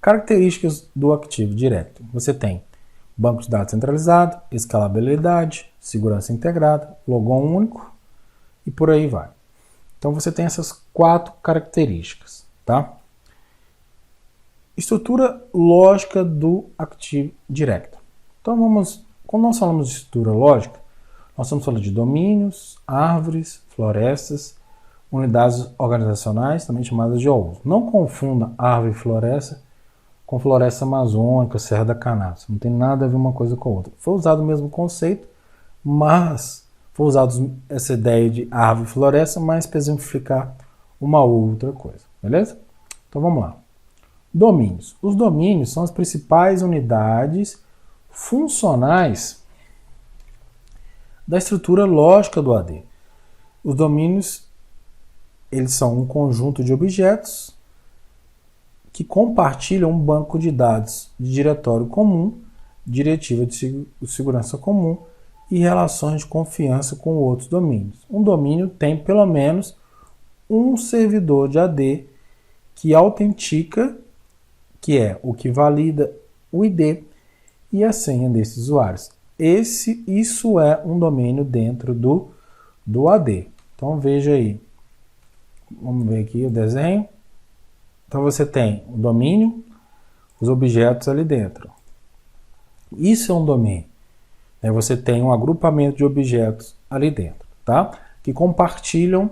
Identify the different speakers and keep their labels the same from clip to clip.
Speaker 1: Características do Active Directory. Você tem banco de dados centralizado, escalabilidade, segurança integrada, logon único e por aí vai. Então você tem essas 4 características, tá? Estrutura lógica do Active Directory. Então quando nós falamos de estrutura lógica, nós estamos falando de domínios, árvores, florestas, unidades organizacionais, também chamadas de OUs. Não confunda árvore e floresta com floresta amazônica, Serra da Canastra. Não tem nada a ver uma coisa com a outra. Foi usado o mesmo conceito, mas foi usado essa ideia de árvore e floresta, mas para exemplificar uma outra coisa. Beleza? Então vamos lá. Domínios. Os domínios são as principais unidades funcionais da estrutura lógica do AD. Os domínios, eles são um conjunto de objetos que compartilham um banco de dados de diretório comum, diretiva de segurança comum e relações de confiança com outros domínios. Um domínio tem pelo menos um servidor de AD que autentica, que é o que valida o ID e a senha desses usuários. Isso é um domínio dentro do AD. Então veja aí. Vamos ver aqui o desenho. Então você tem o domínio, os objetos ali dentro. Isso é um domínio. Você tem um agrupamento de objetos ali dentro, tá? Que compartilham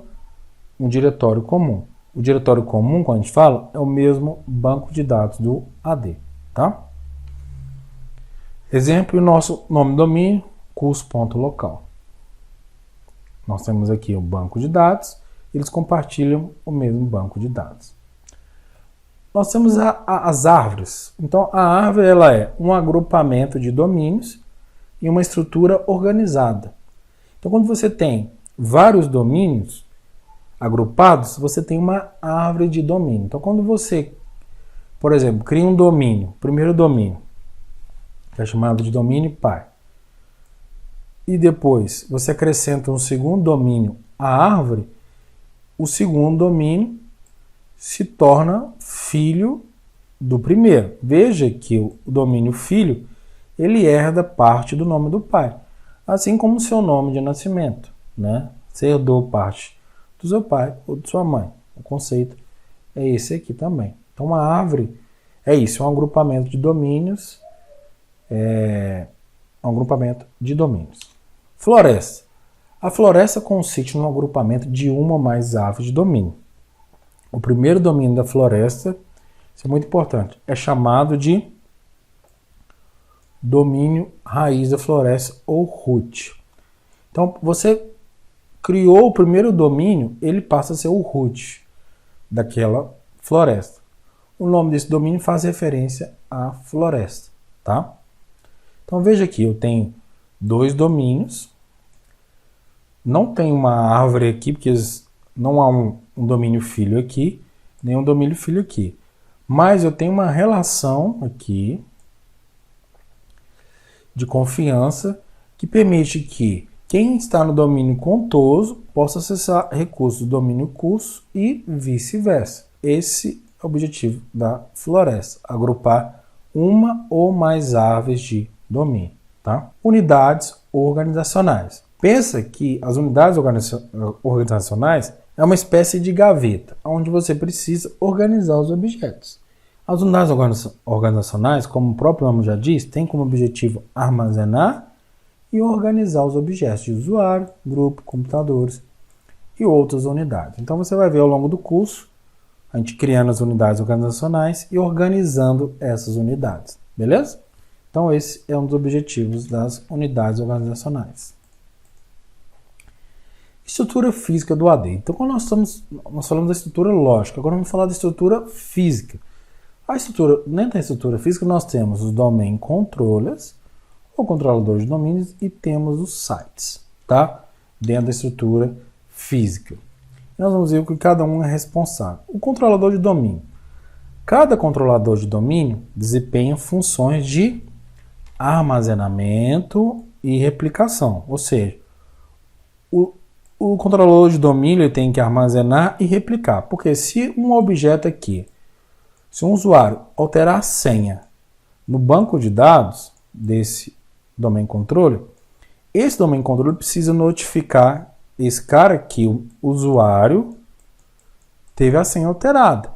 Speaker 1: um diretório comum. O diretório comum, quando a gente fala, é o mesmo banco de dados do AD, tá? Exemplo, o nosso nome do domínio, curso.local. Nós temos aqui o banco de dados, eles compartilham o mesmo banco de dados. Nós temos as árvores. Então, a árvore ela é um agrupamento de domínios e uma estrutura organizada. Então, quando você tem vários domínios agrupados, você tem uma árvore de domínio. Então, quando você, por exemplo, cria um domínio, primeiro domínio, que é chamado de domínio pai, e depois você acrescenta um segundo domínio à árvore, o segundo domínio se torna filho do primeiro. Veja que o domínio filho, ele herda parte do nome do pai, assim como o seu nome de nascimento, né? Você herdou parte do seu pai ou de sua mãe. O conceito é esse aqui também. Então, uma árvore é isso, é um agrupamento de domínios, Floresta. A floresta consiste num agrupamento de uma ou mais árvores de domínio. O primeiro domínio da floresta, isso é muito importante, é chamado de domínio raiz da floresta ou root. Então, você criou o primeiro domínio, ele passa a ser o root daquela floresta. O nome desse domínio faz referência à floresta, tá? Então, veja aqui, eu tenho 2 domínios. Não tem uma árvore aqui, porque não há um domínio filho aqui, nem um domínio filho aqui. Mas eu tenho uma relação aqui de confiança que permite que quem está no domínio contoso possa acessar recursos do domínio curso e vice-versa. Esse é o objetivo da floresta, agrupar uma ou mais árvores de domínio, tá? Unidades organizacionais. Pensa que as unidades organizacionais é uma espécie de gaveta, onde você precisa organizar os objetos. As unidades organizacionais, como o próprio nome já diz, têm como objetivo armazenar e organizar os objetos de usuário, grupo, computadores e outras unidades. Então você vai ver ao longo do curso a gente criando as unidades organizacionais e organizando essas unidades, beleza? Então esse é um dos objetivos das unidades organizacionais. Estrutura física do AD. Então quando nós falamos da estrutura lógica, agora vamos falar da estrutura física. Dentro da estrutura física nós temos os domain controllers, o controlador de domínios, e temos os sites, tá? Dentro da estrutura física. Nós vamos ver o que cada um é responsável. O controlador de domínio. Cada controlador de domínio desempenha funções de armazenamento e replicação. Ou seja, o controlador de domínio ele tem que armazenar e replicar. Porque se um objeto aqui, Se um usuário alterar a senha no banco de dados desse domain controller, esse domain controller precisa notificar esse cara que o usuário teve a senha alterada,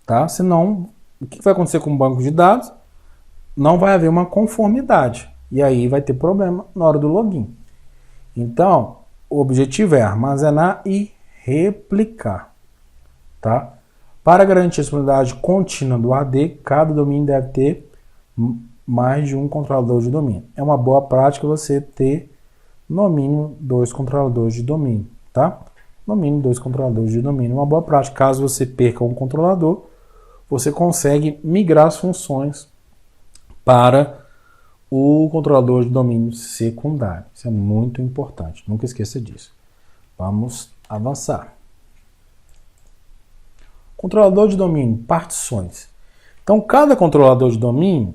Speaker 1: tá? Senão, o que vai acontecer com o banco de dados? Não vai haver uma conformidade. E aí vai ter problema na hora do login. Então, o objetivo é armazenar e replicar, tá? Para garantir a disponibilidade contínua do AD, cada domínio deve ter mais de um controlador de domínio. É uma boa prática você ter, no mínimo, 2 controladores de domínio, tá? No mínimo, 2 controladores de domínio. Uma boa prática. Caso você perca um controlador, você consegue migrar as funções para o controlador de domínio secundário. Isso é muito importante. Nunca esqueça disso. Vamos avançar. Controlador de domínio, partições. Então, cada controlador de domínio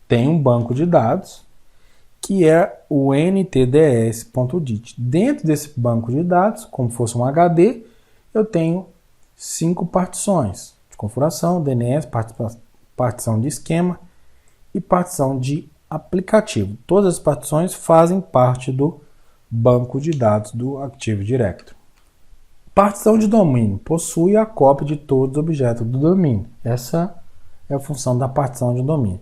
Speaker 1: tem um banco de dados, que é o ntds.dit. Dentro desse banco de dados, como fosse um HD, eu tenho 5 partições de configuração, DNS, partição de esquema e partição de aplicativo. Todas as partições fazem parte do banco de dados do Active Directory. Partição de domínio possui a cópia de todos os objetos do domínio. Essa é a função da partição de domínio.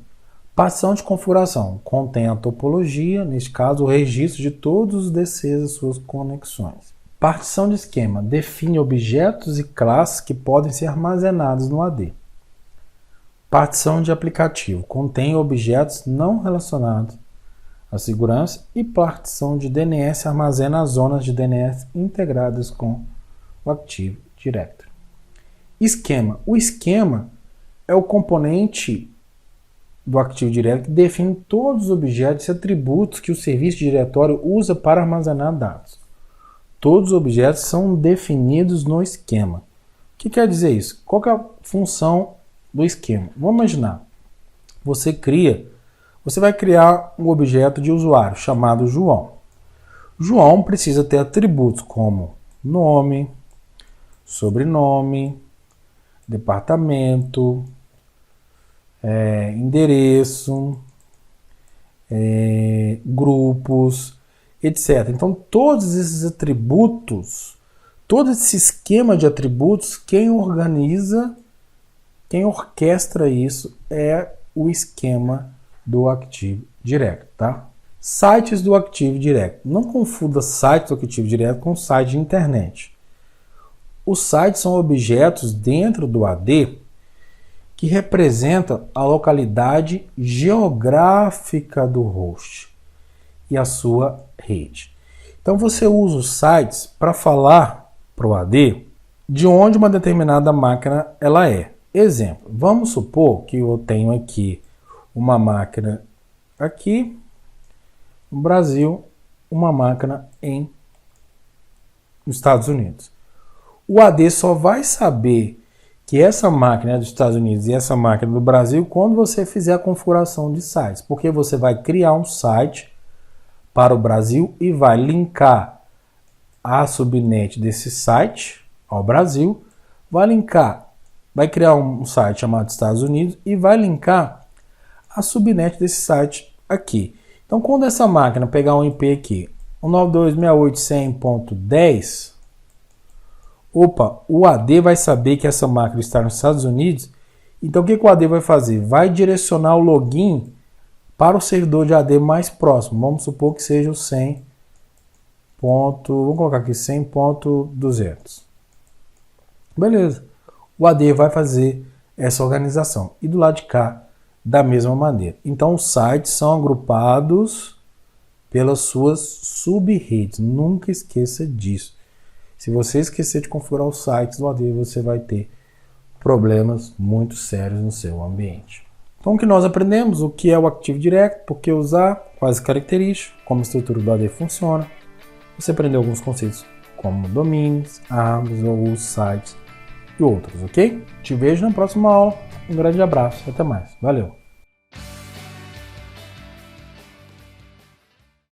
Speaker 1: Partição de configuração contém a topologia, neste caso o registro de todos os DCs e suas conexões. Partição de esquema define objetos e classes que podem ser armazenados no AD. Partição de aplicativo contém objetos não relacionados à segurança e partição de DNS armazena as zonas de DNS integradas com o Active Directory. Esquema. O esquema é o componente do Active Directory que define todos os objetos e atributos que o serviço de diretório usa para armazenar dados. Todos os objetos são definidos no esquema. O que quer dizer isso? Qual que é a função do esquema? Vamos imaginar. Você vai criar um objeto de usuário chamado João. João precisa ter atributos como nome, sobrenome, departamento, endereço, grupos, etc. Então, todos esses atributos, todo esse esquema de atributos, quem organiza, quem orquestra isso é o esquema do Active Directory, tá? Sites do Active Directory. Não confunda sites do Active Directory com site de internet. Os sites são objetos dentro do AD que representam a localidade geográfica do host e a sua rede. Então você usa os sites para falar para o AD de onde uma determinada máquina ela é. Exemplo, vamos supor que eu tenho aqui uma máquina aqui no Brasil, uma máquina nos Estados Unidos. O AD só vai saber que essa máquina é dos Estados Unidos e essa máquina é do Brasil quando você fizer a configuração de sites, porque você vai criar um site para o Brasil e vai linkar a subnet desse site ao Brasil, vai criar um site chamado Estados Unidos e vai linkar a subnet desse site aqui. Então, quando essa máquina pegar um IP aqui, 192.168.100.10, o AD vai saber que essa máquina está nos Estados Unidos. Então, o que o AD vai fazer? Vai direcionar o login para o servidor de AD mais próximo. Vamos supor que seja o 100. Vamos colocar aqui 100.200. Beleza. O AD vai fazer essa organização. E do lado de cá, da mesma maneira. Então, os sites são agrupados pelas suas sub-redes. Nunca esqueça disso. Se você esquecer de configurar os sites do AD, você vai ter problemas muito sérios no seu ambiente. Então, o que nós aprendemos? O que é o Active Directory, por que usar, quais as características, como a estrutura do AD funciona. Você aprendeu alguns conceitos como domínios, armas, ou sites e outros, ok? Te vejo na próxima aula. Um grande abraço e até mais. Valeu!